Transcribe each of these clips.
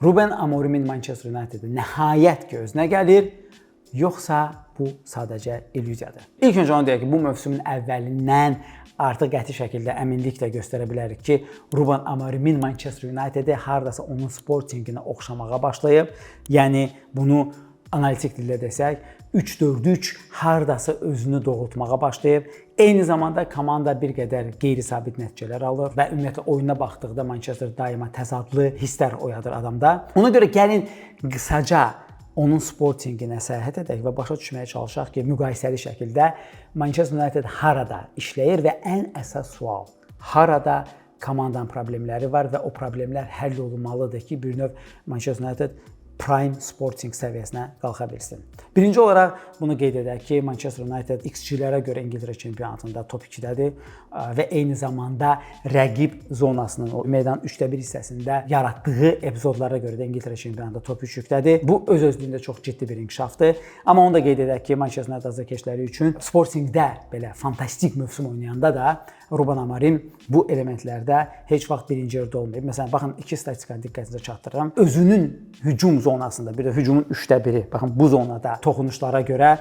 Ruben Amorimin Manchester United nəhayət ki özünə gəlir, yoxsa bu sadəcə illüziyadır? İlk öncə onu deyək ki, bu mövsümün əvvəlindən artıq qəti şəkildə əminliklə göstərə bilərik ki, Ruben Amorimin Manchester United hardasa onun Sportinginə oxşamağa başlayıb. Yəni bunu analitik dillə desək, 3-4-3 hardasa özünü doğrultmağa başlayıb. Eyni zamanda komanda bir qədər qeyri-sabit nəticələr alır və ümumiyyətlə oyuna baxdıqda Manchester daima təzadlı hisslər oyadır adamda. Ona görə gəlin qısaca onun Sportinginə səyahət edək və başa düşməyə çalışaq ki, müqayisəli şəkildə Manchester United harada işləyir və ən əsas sual, harada komandanın problemləri var və o problemlər həll olunmalıdır ki, bir növ Manchester United Prime Sporting səviyyəsinə qalxa bilsin. Birinci olaraq bunu qeyd edək ki, Manchester United XG-lərə görə İngiltərə çempionatında top 2-dədir və eyni zamanda rəqib zonasının o meydanın 1/3 hissəsində yaratdığı epizodlara görə də İngiltərə çempionatında top 3-lükdədir. Bu öz-özlüyündə çox ciddi bir inkişafdır. Amma onu da qeyd edək ki, Manchester United azarkeşləri üçün Sportingdə belə fantastik mövsüm oynayanda da Ruben Amorim bu elementlərdə heç vaxt birinci yerdə olmayıb. Məsələn, baxın, iki statistikaya diqqətinizə çatdırıram. Özünün hücum zonasında, bir də hücumun 1/3, baxın bu zonada toxunuşlara görə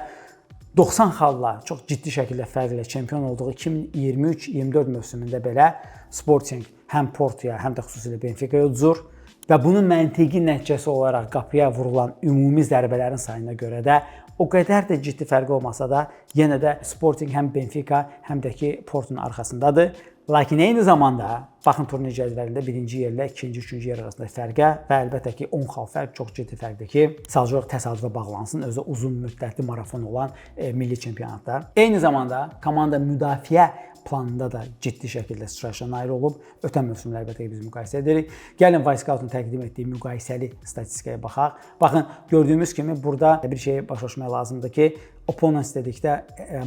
90 xalla çox ciddi şəkildə fərqlə çempion olduğu 2023-24 mövsümündə belə Sporting həm Portoya, həm də xüsusilə Benfica'ya uduzur və bunun məntiqi nəticəsi olaraq qapıya vurulan ümumi zərbələrin sayına görə də o qədər də ciddi fərqi olmasa da yenə də Sporting həm Benfica, həm də ki Portonun arxasındadır. Lakin eyni zamanda baxın turnir cədvəlində birinci yerlə ikinci, üçüncü yer arasında fərqə və əlbəttə ki 10 xal fərq çox ciddi fərqdir ki, sadəcə olaraq təsadüfə bağlansın özü uzun müddətli marafon olan milli çempionatda. Eyni zamanda komanda müdafiə planında da ciddi şəkildə sıçrayışa nail olub. Ötən mövsümlə əlbəttə ki biz müqayisə edirik. Gəlin Wisecout-un təqdim etdiyi müqayisəli statistikaya baxaq. Baxın, gördüyümüz kimi burada bir şey başa düşmək lazımdır ki, opponents dedikdə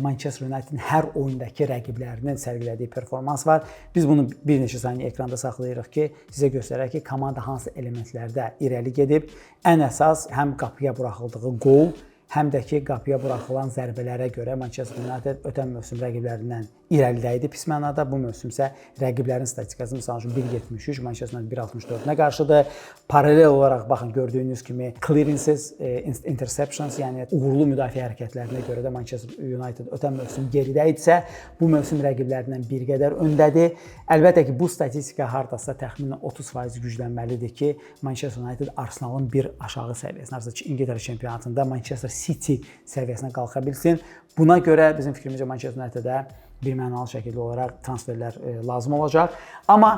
Manchester United-in hər oyundakı rəqiblərinin sərgilədiyi performans var. Biz bunu bir neçə saniyə ekranda saxlayırıq ki, sizə göstərək ki, komanda hansı elementlərdə irəli gedib. Ən əsas həm qapıya buraxıldığı qol, həm də ki qapıya buraxılan zərbələrə görə Manchester United ötən mövsüm rəqiblərindən irəlidə idi pis mənada. Bu mövsüm isə rəqiblərin statistikası məsəl üçün 1.73, Manchester United 1.64-nə qarşıdır. Paralel olaraq baxın gördüyünüz kimi clearances, interceptions, yəni uğurlu müdafiə hərəkətlərinə görə də Manchester United ötən mövsüm geridə idisə, bu mövsüm rəqiblərindən bir qədər öndədir. Əlbəttə ki bu statistika hardasa təxminən 30% güclənməlidir ki, Manchester United Arsenalın bir aşağı səviyyəsinə, arası ki İngiltərə çempionatında Manchester City səviyyəsinə qalxa bilsin. Buna görə bizim fikrimizcə Manchester United-ə birmənalı şəkildə olaraq transferlər lazım olacaq. Amma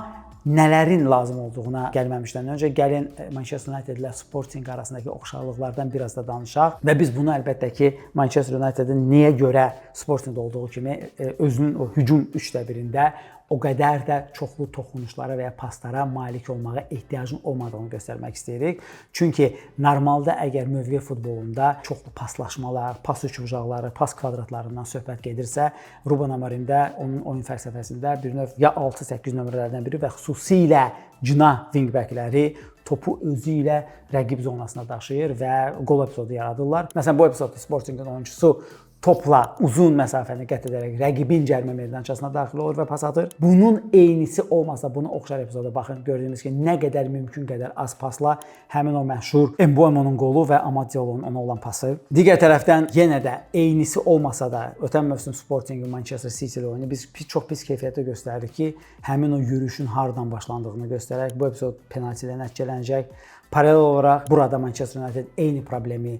nələrin lazım olduğuna gəlməmişdən öncə gəlin Manchester United ilə Sporting arasındakı oxşarlıqlardan biraz da danışaq və biz bunu əlbəttə ki Manchester United-in niyə görə Sportingdə olduğu kimi özünün o hücum 3/1-də o qədər də çoxlu toxunuşlara və ya paslara malik olmağa ehtiyacın olmadığını göstərmək istəyirik. Çünki normalda əgər mövqe futbolunda çoxlu paslaşmalar, pas üçbucaqları, pas kvadratlarından söhbət gedirsə, Ruben Amorimdə onun oyun fəlsəfəsində bir növ ya 6-8 nömrələrdən biri və xüsusilə cinah wingbackləri topu özü ilə rəqib zonasına daşıyır və qol epizodu yaradırlar. Məsələn, bu epizodda Sportingin oyunçusu topla uzun məsafəni qət edərək rəqibin cərimə meydançasına daxil olur və pas atır. Bunun eynisi olmasa, bunu oxşar epizoda baxın, gördüyünüz ki, nə qədər mümkün qədər az pasla həmin o məşhur Mbeumo'nun qolu və Amad Diallo'nun ona olan pası. Digər tərəfdən yenə də eynisi olmasa da ötən mövsüm Sportingin Manchester City ilə oyunu biz çox pis keyfiyyətdə göstərdik ki, həmin o yürüyüşün hardan başlandığını göstərək. Bu epizod penalti ilə nəticələnəcək. Paralel olaraq burada Manchester United eyni problemi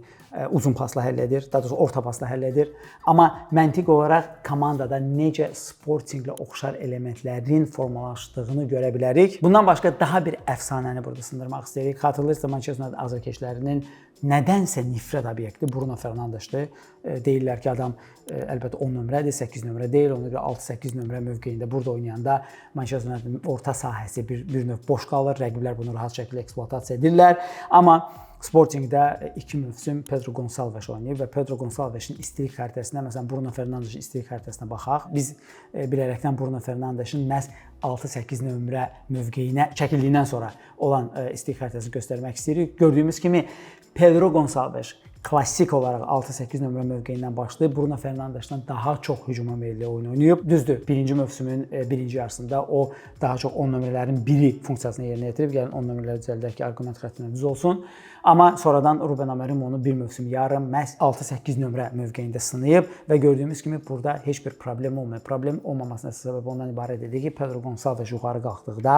uzun pasla həll edir, daha doğrusu orta pasla həll edir. Amma məntiq olaraq komandada necə Sportinglə oxşar elementlərin formalaşdığını görə bilərik. Bundan başqa daha bir əfsanəni burada sındırmaq istəyirik. Xatırlayırsınız Manchester United azarkeşlərinin nədənsə nifrət obyekti Bruno Fernandesdir. Deyirlər ki, adam əlbəttə 10 nömrədir, 8 nömrə deyil. Ona görə 6-8 nömrə mövqeyində burada oynayanda Manchester Unitedin orta sahəsi bir növ boş qalır. Rəqiblər bunu rahat şəkildə eksploatasiya edirlər. Amma Sportingdə 2 mövsüm Pedro Gonçalves oynayıb və Pedro Gonçalvesin istilik xəritəsinə, məsələn Bruno Fernandesin istilik xəritəsinə baxaq. Biz bilərəkdən Bruno Fernandesin məhz 6-8 nömrə mövqeyinə çəkildiyindən sonra olan istilik xəritəsini göstərmək istəyirik. Gördüyümüz kimi Pedro Gonçalves klassik olaraq 6-8 nömrə mövqeyindən başlayıb Bruno Fernandesdən daha çox hücuma meyilli oyun oynayıb. Düzdür, birinci mövsümün birinci yarısında o daha çox 10 nömrələrin biri funksiyasını yerinə yetirib. Yəni 10 nömrələri düzəldək ki, arqument xəttinə düz olsun. Amma sonradan Ruben Amorim onu bir mövsüm yarım məhz 6-8 nömrə mövqeyində sınayıb və gördüyümüz kimi burada heç bir problem olmuyor. Problem olmamasına səbəb ondan ibarət idi ki, Pedro Gonçalves yuxarı qalxdıqda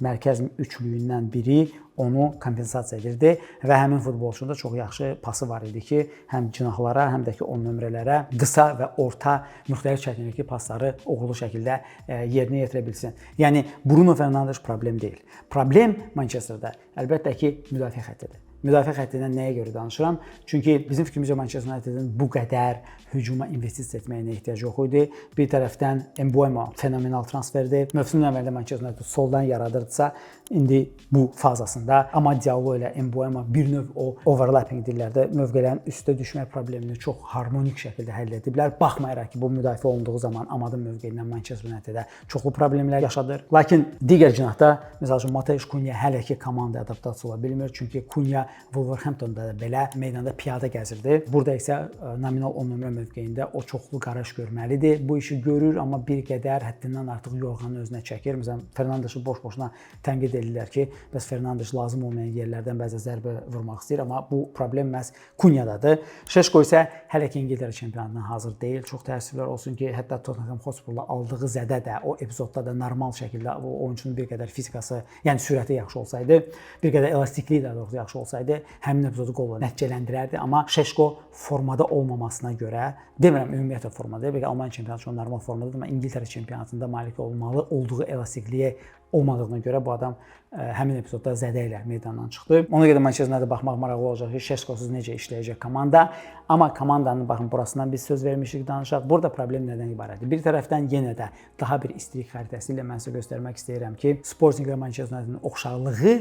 mərkəz üçlüyündən biri onu kompensasiya edirdi və həmin futbolçunun da çox yaxşı pası var idi ki, həm cinahlara, həm də ki 10 nömrələrə qısa və orta müxtəlif çətinlikli pasları uğurlu şəkildə yerinə yetirə bilsin. Yəni Bruno Fernandes problem deyil. Problem Manchesterdə əlbəttə ki müdafiə xəttidir. Müdafiə xəttindən nəyə görə danışıram? Çünki bizim fikrimizcə Manchester United-in bu qədər hücuma investisiya etməyinə ehtiyac yox idi. Bir tərəfdən Mbeumo fenomenal transferdir. Mövsümün əvvəlində Manchester United soldan yaradırdısa, indi bu fazasında amma Diallo ilə Mbeumo bir növ o overlapping dillərdə mövqələrin üstə düşmə problemini çox harmonik şəkildə həll ediblər. Baxmayaraq ki, bu müdafiə olunduğu zaman Amadın mövqeyindən Manchester United-ə çoxlu problemlər yaşadır. Lakin digər cinahda, məsəl üçün Mateus Cunha hələ ki komandaya adaptasiya ola bilmir. Çünki Cunha Wolverhamptonda da belə meydanda piyada gəzirdi. Burada isə nominal 10 nömrə mövqeyində o çoxlu qaraj görməlidir. Bu işi görür, amma bir qədər həddindən artıq yorğanı özünə çəkir. Məsələn, Fernandesi boş-boşuna tənqid edirlər ki, bəs Fernandes lazım olmayan yerlərdən bəzən zərbə vurmaq istəyir, amma bu problem məhz Cunha'dadır. Şeşko isə hələ ki İngiltərə çempionatına hazır deyil. Çox təəssüflər olsun ki, hətta Tottenham Hotspurla aldığı zədə də o epizodda da normal şəkildə o oyunçunun bir qədər fizikası, yəni sürəti yaxşı olsaydı, bir qədər elastikliyi də doğrusu yaxşı olsaydı, həmin epizodu qolla nəticələndirərdi. Amma Şeşko formada olmamasına görə, demirəm ümumiyyətlə formada, bəlkə Almaniya çempionatı normal formadadır, amma İngiltərə çempionatında malik olmalı olduğu elastikliyə olmadığına görə bu adam həmin epizodda zədə ilə meydandan çıxdı. Ona görə Manchester United baxmaq maraqlı olacaq ki, Şeşkosuz necə işləyəcək komanda. Amma komandanın baxın burasından biz söz vermişik danışaq. Burada problem nədən ibarətdir? Bir tərəfdən yenə də daha bir istilik xəritəsi ilə mən sizə göstərmək istəyirəm ki, Sporting və Manchester United-in oxşarlığı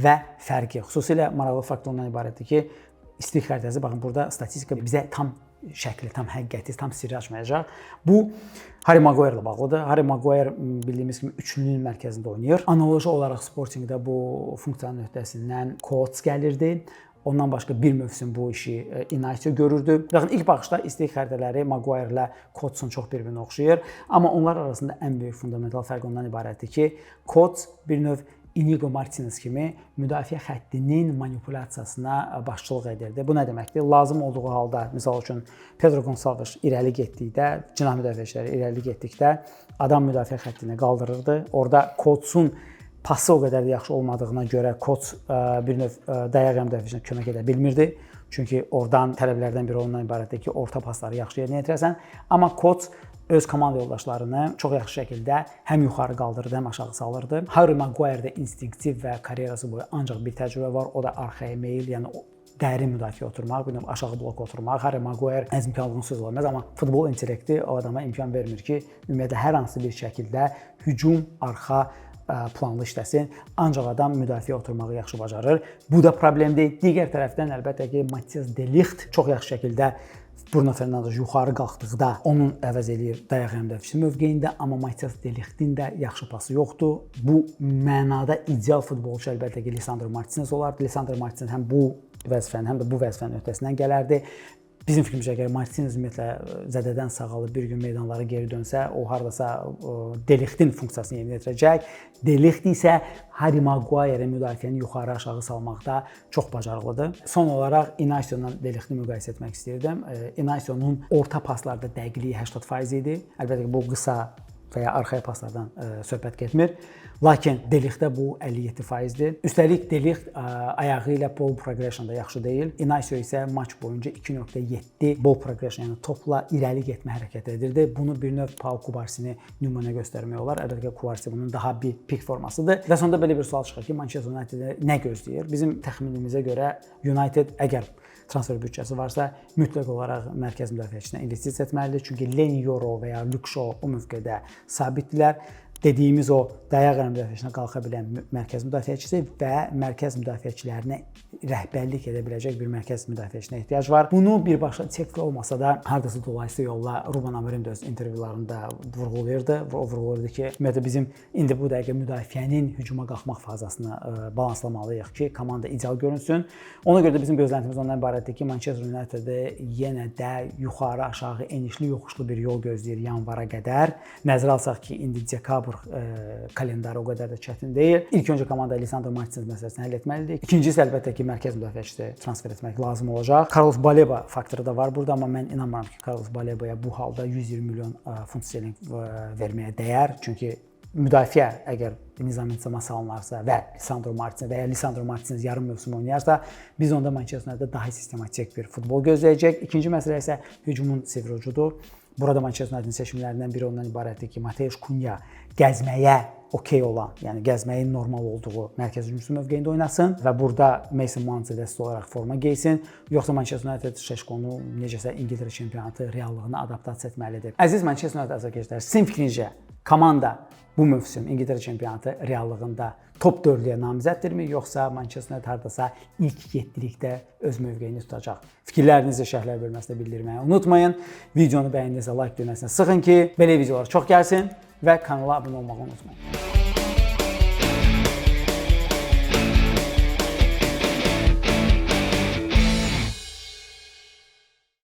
və fərqi. Xüsusilə maraqlı fakt ondan ibarətdir ki, istilik xəritəsi baxın burada statistika bizə tam şəkli, tam həqiqəti, tam sirri açmayacaq. Bu Harry Maguire ilə bağlıdır. Harry Maguire bildiyimiz kimi üçlünün mərkəzində oynayır. Analoji olaraq Sportingdə bu funksiyanın öhdəsindən Coates gəlirdi. Ondan başqa bir mövsüm bu işi Inacio görürdü. Baxın, ilk baxışda istilik xəritələri Maguire ilə Coates'un çox bir-birinə oxşayır. Amma onlar arasında ən böyük fundamental fərq ondan ibarətdir ki, Coates bir növ Inigo Martinez kimi müdafiə xəttinin manipulyasiyasına başçılıq edirdi. Bu nə deməkdir? Lazım olduğu halda, misal üçün Pedro Gonçalves irəli getdikdə, cinah müdafiəçiləri irəli getdikdə adam müdafiə xəttini qaldırırdı. Orada Coates'un pası o qədər də yaxşı olmadığına görə Coates bir növ dayaq müdafiəçisinə kömək edə bilmirdi. Çünki oradan tələblərdən biri ondan ibarətdir ki, orta pasları yaxşı yerinə yetirəsən. Amma Coates öz komanda yoldaşlarını çox yaxşı şəkildə həm yuxarı qaldırırdı, həm aşağı salırdı. Harry Maguire'də instinktiv və karyerası boyu ancaq bir təcrübə var, o da arxaya meyil, yəni dərin müdafiə oturmaq, bir növ aşağı blok oturmaq. Harry Maguire əzmkarlığın söz olmaz, amma futbol intellekti o adama imkan vermir ki, ümumiyyətlə hər hansı bir şəkildə hücum, arxa planlı işləsin. Ancaq adam müdafiə oturmağı yaxşı bacarır. Bu da problemdir. Digər tərəfdən əlbəttə ki, Matthias de Ligt çox yaxşı şəkildə Bruno Fernandes yuxarı qalxdıqda onun əvəz eləyir dayaq müdafiəçisi mövqeyində, amma Matthias de Ligtin də yaxşı pası yoxdur. Bu mənada ideal futbolçu əlbəttə ki, Lisandro Martinez olardı. Lisandro Martinez həm bu vəzifənin, həm də bu vəzifənin öhdəsindən gələrdi. Bizim fikrimizə görə Martinez ümumiyyətlə zədədən sağalıb bir gün meydanlara geri dönsə, o hardasa de Ligtin funksiyasını yerinə yetirəcək. De Ligt isə Harry Maguire müdafiəni yuxarı aşağı salmaqda çox bacarıqlıdır. Son olaraq Inacio ilə de Ligti müqayisə etmək istəyirdim. Inacionun orta paslarda dəqiqliyi 80% idi. Əlbəttə ki, bu qısa və ya arxaya paslardan söhbət getmir. Lakin de Ligtdə bu 57%dir. Üstəlik de Ligt ayağı ilə ball progressionda yaxşı deyil. Inacio isə maç boyunca 2.7 ball progression, yəni topla irəli getmə hərəkət edirdi. Bunu bir növ Pau Kubarsini nümunə göstərmək olar. Əlbəttə ki, Kubarsi bunun daha bir pik formasıdır. Və sonda belə bir sual çıxır ki, Manchester United nə gözləyir? Bizim təxminimizə görə United əgər transfer büdcəsi varsa, mütləq olaraq mərkəz müdafiəçisinə investisiya etməlidir. Çünki Leny Yoro və ya Luke Shaw o mövqedə sabitdirlər. Dediyimiz o dayaq müdafiəçisinə qalxa bilən mərkəz müdafiəçisi və mərkəz müdafiəçilərinə rəhbərlik edə biləcək bir mərkəz müdafiəçisinə ehtiyac var. Bunu birbaşa Çek olmasa da hardasa dolayısıyla yolla Ruben Amorim də öz intervyularında vurğulayırdı. O vurğulayırdı ki, ümumiyyətlə bizim indi bu dəqiqə müdafiənin hücuma qalxmaq fazasını balanslamalıyıq ki, komanda ideal görünsün. Ona görə də bizim gözləntimiz ondan ibarətdir ki, Manchester United yenə də yuxarı-aşağı enişli yoxuşlu bir yol gözləyir yanvara qədər. Nəzərə alsaq ki, indi dekabr kalendarı o qədər də çətin deyil. İlk öncə komanda Lisandro Martins məsələsini həll etməlidir. İkincisi əlbəttə ki, mərkəz müdafiəçisi transfer etmək lazım olacaq. Carlos Baleba faktoru da var burada, amma mən inanmıram ki, Carlos Balebaya bu halda 120 milyon funt sterling verməyə dəyər. Çünki müdafiə əgər nizam-intizama salınarsa və Lisandro Martins yarım mövsüm oynayarsa, biz onda Manchester United daha sistematik bir futbol gözləyəcək. İkinci məsələ isə hücumun sivri ucudur. Burada Manchester United seçimlərindən biri ondan ibarətdir ki, Mateus Cunha gəzməyə okey olan, yəni gəzməyin normal olduğu mərkəz hücumçusu mövqeyində oynasın və burada Mason Mount'a dəstək olaraq forma geysin. Yoxsa Manchester United Şeşkonu necəsə İngiltərə çempionatı reallığına adaptasiya etməlidir. Əziz Manchester United azarkeşlər, sizin fikrincə komanda bu mövsüm İngiltərə çempionatı reallığında top 4-lüyə namizəddirmi, yoxsa Manchester United hardasa ilk 7-likdə öz mövqeyini tutacaq? Fikirlərinizi şərhlər bölməsində bildirməyi unutmayın. Videonu bəyəndinizsə like düyməsini sıxın ki, belə videolar çox gəlsin və kanala abunə olmağı unutmayın.